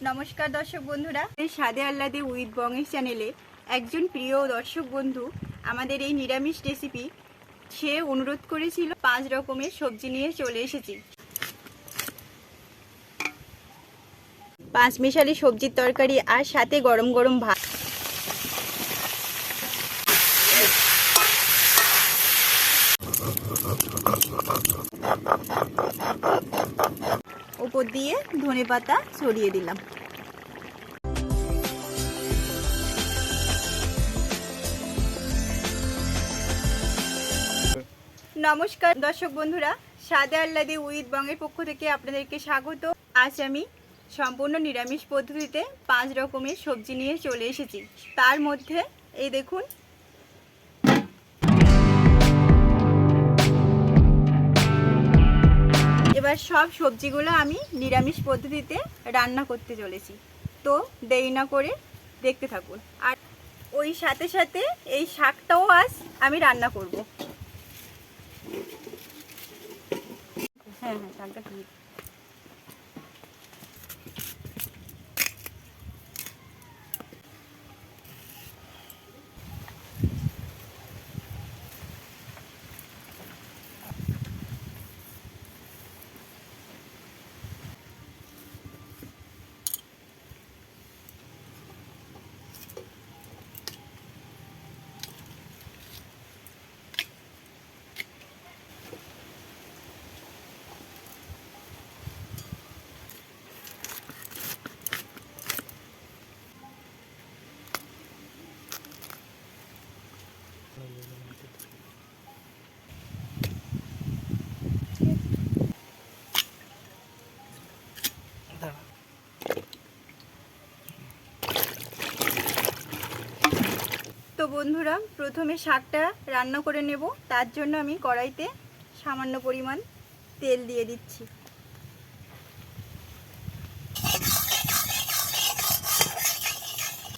নমস্কার দর্শক বন্ধুরা, স্বাদে আহ্লাদে উইথ বঙ্গেশ চ্যানেলে একজন প্রিয় দর্শক বন্ধু আমাদের এই নিরামিষ রেসিপি সে অনুরোধ করেছিল 5 রকমের সবজি নিয়ে চলে এসেছি। 5 মিশালি সবজির তরকারি আর সাথে গরম গরম ভাত। উপর দিয়ে ধনেপাতা ছড়িয়ে দিলাম। নমস্কার দর্শক বন্ধুরা, স্বাদে আহ্লাদে উইথ বঙ্গের পক্ষ থেকে আপনাদেরকে স্বাগত। আজ আমি সম্পূর্ণ নিরামিষ পদ্ধতিতে 5 রকমের সবজি নিয়ে চলে এসেছি। তার মধ্যে এই দেখুন, এবার সব সবজিগুলো আমি নিরামিষ পদ্ধতিতে রান্না করতে চলেছি। তো দেরি না করে দেখতে থাকুন। আর ওই সাথে সাথে এই শাকটাও আজ আমি রান্না করব। হ্যাঁ, শাকটা ঠিক। তো বন্ধুরা, প্রথমে শাকটা রান্না করে নেব। তার জন্য আমি কড়াইতে সামান্য পরিমাণ তেল দিয়ে দিচ্ছি।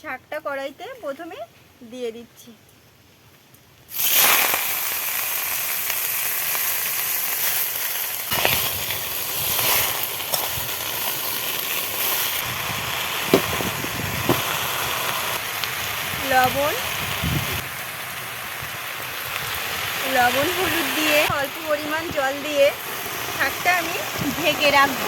শাকটা কড়াইতে প্রথমে দিয়ে দিচ্ছি। লবণ হলুদ দিয়ে অল্প পরিমাণ জল দিয়ে শাকটা আমি ঢেকে রাখবো।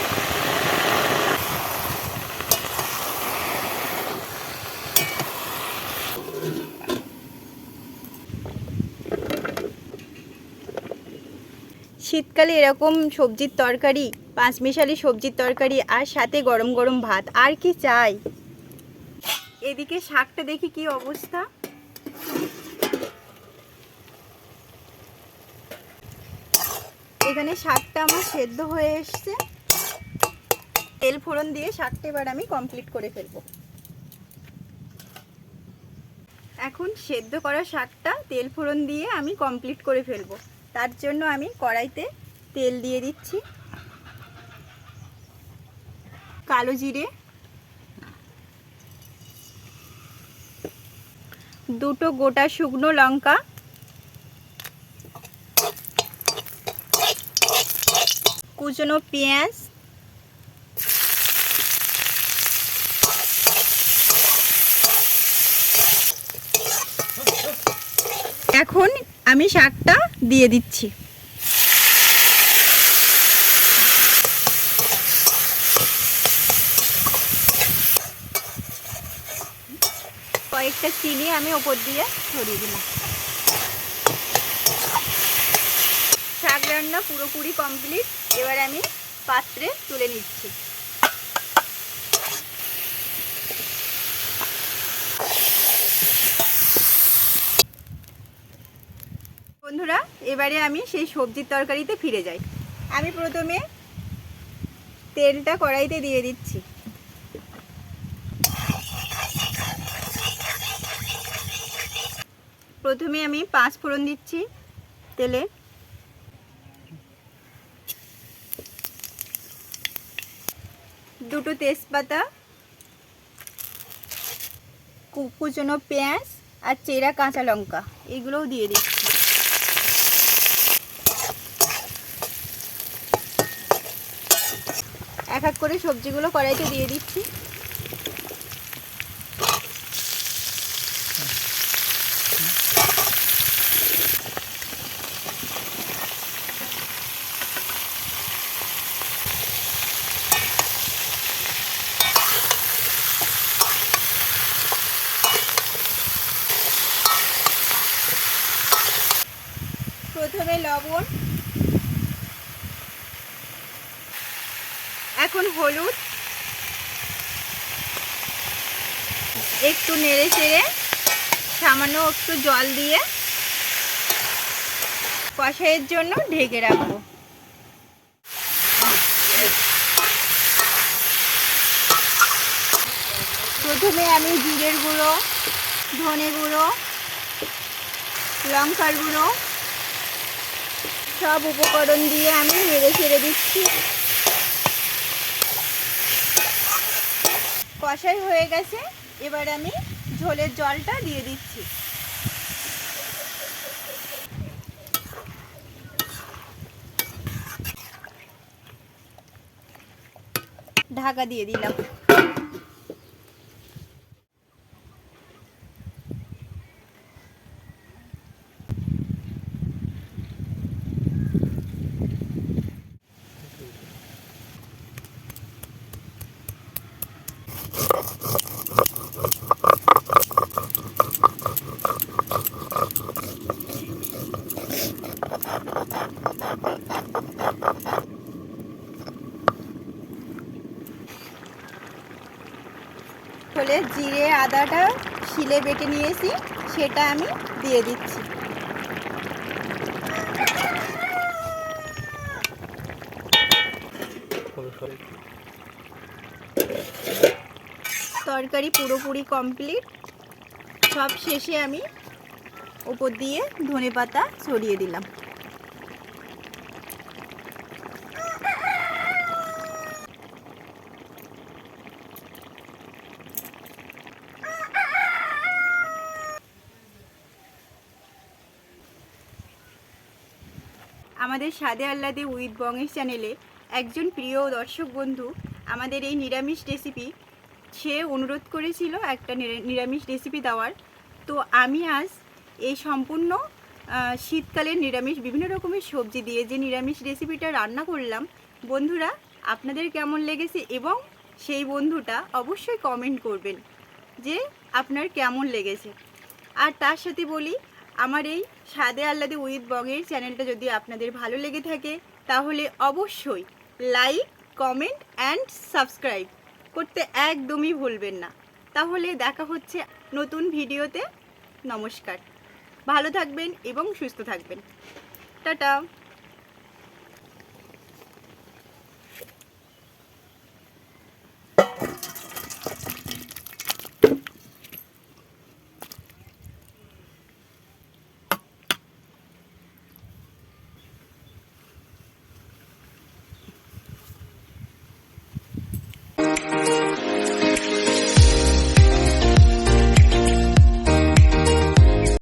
শীতকালে এরকম সবজির তরকারি, 5 মিশালি সবজির তরকারি আর সাথে গরম গরম ভাত, আর কি চাই। এদিকে শাকটা দেখি কি অবস্থা। এখানে শাকটা আমার সেদ্ধ হয়ে এসছে। তেল ফোড়ন দিয়ে শাকটা এবার আমি কমপ্লিট করে ফেলবো। এখন সেদ্ধ করা শাকটা তেল ফোড়ন দিয়ে আমি কমপ্লিট করে ফেলবো। তার জন্য আমি কড়াইতে তেল দিয়ে দিচ্ছি। কালো জিরে, 2টো গোটা শুকনো লঙ্কা, কুচনো পেঁয়াজ, এখন আমি শাকটা দিয়ে দিচ্ছি। কয়েকটা চিনি আমি ওপর দিয়ে ছড়িয়ে দিলাম। শাক রান্না পুরোপুরি কমপ্লিট। এবার আমি পাত্রে তুলে নিচ্ছি। বন্ধুরা, এবারে আমি সেই সবজির তরকারিতে ফিরে যাই। আমি প্রথমে তেলটা কড়াইতে দিয়ে দিচ্ছি। প্রথমে আমি 5 ফোড়ন দিচ্ছি তেলে। দুটো তেজপাতা, কুচনো পেঁয়াজ আর চেরা কাঁচা লঙ্কা, এগুলোও দিয়ে দিচ্ছি। এক এক করে সবজিগুলো কড়াইতে দিয়ে দিচ্ছি। হবে লবণ, এখন হলুদ, একটু নেড়ে চেড়ে সামান্য একটু জল দিয়ে কষাইয়ের জন্য ঢেকে রাখবো। প্রথমে আমি জিরের গুঁড়ো, ধনে গুঁড়ো, লঙ্কার গুঁড়ো সব উপকরণ দিয়ে আমি নেড়ে ছেড়ে দিচ্ছি। কষাই হয়ে গেছে, এবার আমি ঝোলের জলটা দিয়ে দিচ্ছি। ঢাকা দিয়ে দিলাম। জিরে আদাটা শিলে বেটে নিয়েছি, সেটা আমি দিয়ে দিচ্ছি। তরকারি পুরোপুরি কমপ্লিট। সব শেষে আমি উপর দিয়ে ধনেপাতা ছড়িয়ে দিলাম। আমাদের স্বাদে আহ্লাদে উইথ বঙ্গেশ চ্যানেলে একজন প্রিয় দর্শক বন্ধু আমাদের এই নিরামিষ রেসিপি, সে অনুরোধ করেছিল একটা নিরামিষ রেসিপি দেওয়ার। তো আমি আজ এই সম্পূর্ণ শীতকালের নিরামিষ বিভিন্ন রকমের সবজি দিয়ে যে নিরামিষ রেসিপিটা রান্না করলাম, বন্ধুরা আপনাদের কেমন লেগেছে এবং সেই বন্ধুটা অবশ্যই কমেন্ট করবেন যে আপনার কেমন লেগেছে। আর তার সাথে বলি, আমার এই স্বাদে আহ্লাদে উইথ বঙ্গের চ্যানেলটা যদি আপনাদের ভালো লেগে থাকে তাহলে অবশ্যই লাইক, কমেন্ট অ্যান্ড সাবস্ক্রাইব করতে একদমই ভুলবেন না। তাহলে দেখা হচ্ছে নতুন ভিডিওতে। নমস্কার, ভালো থাকবেন এবং সুস্থ থাকবেন। টাটা।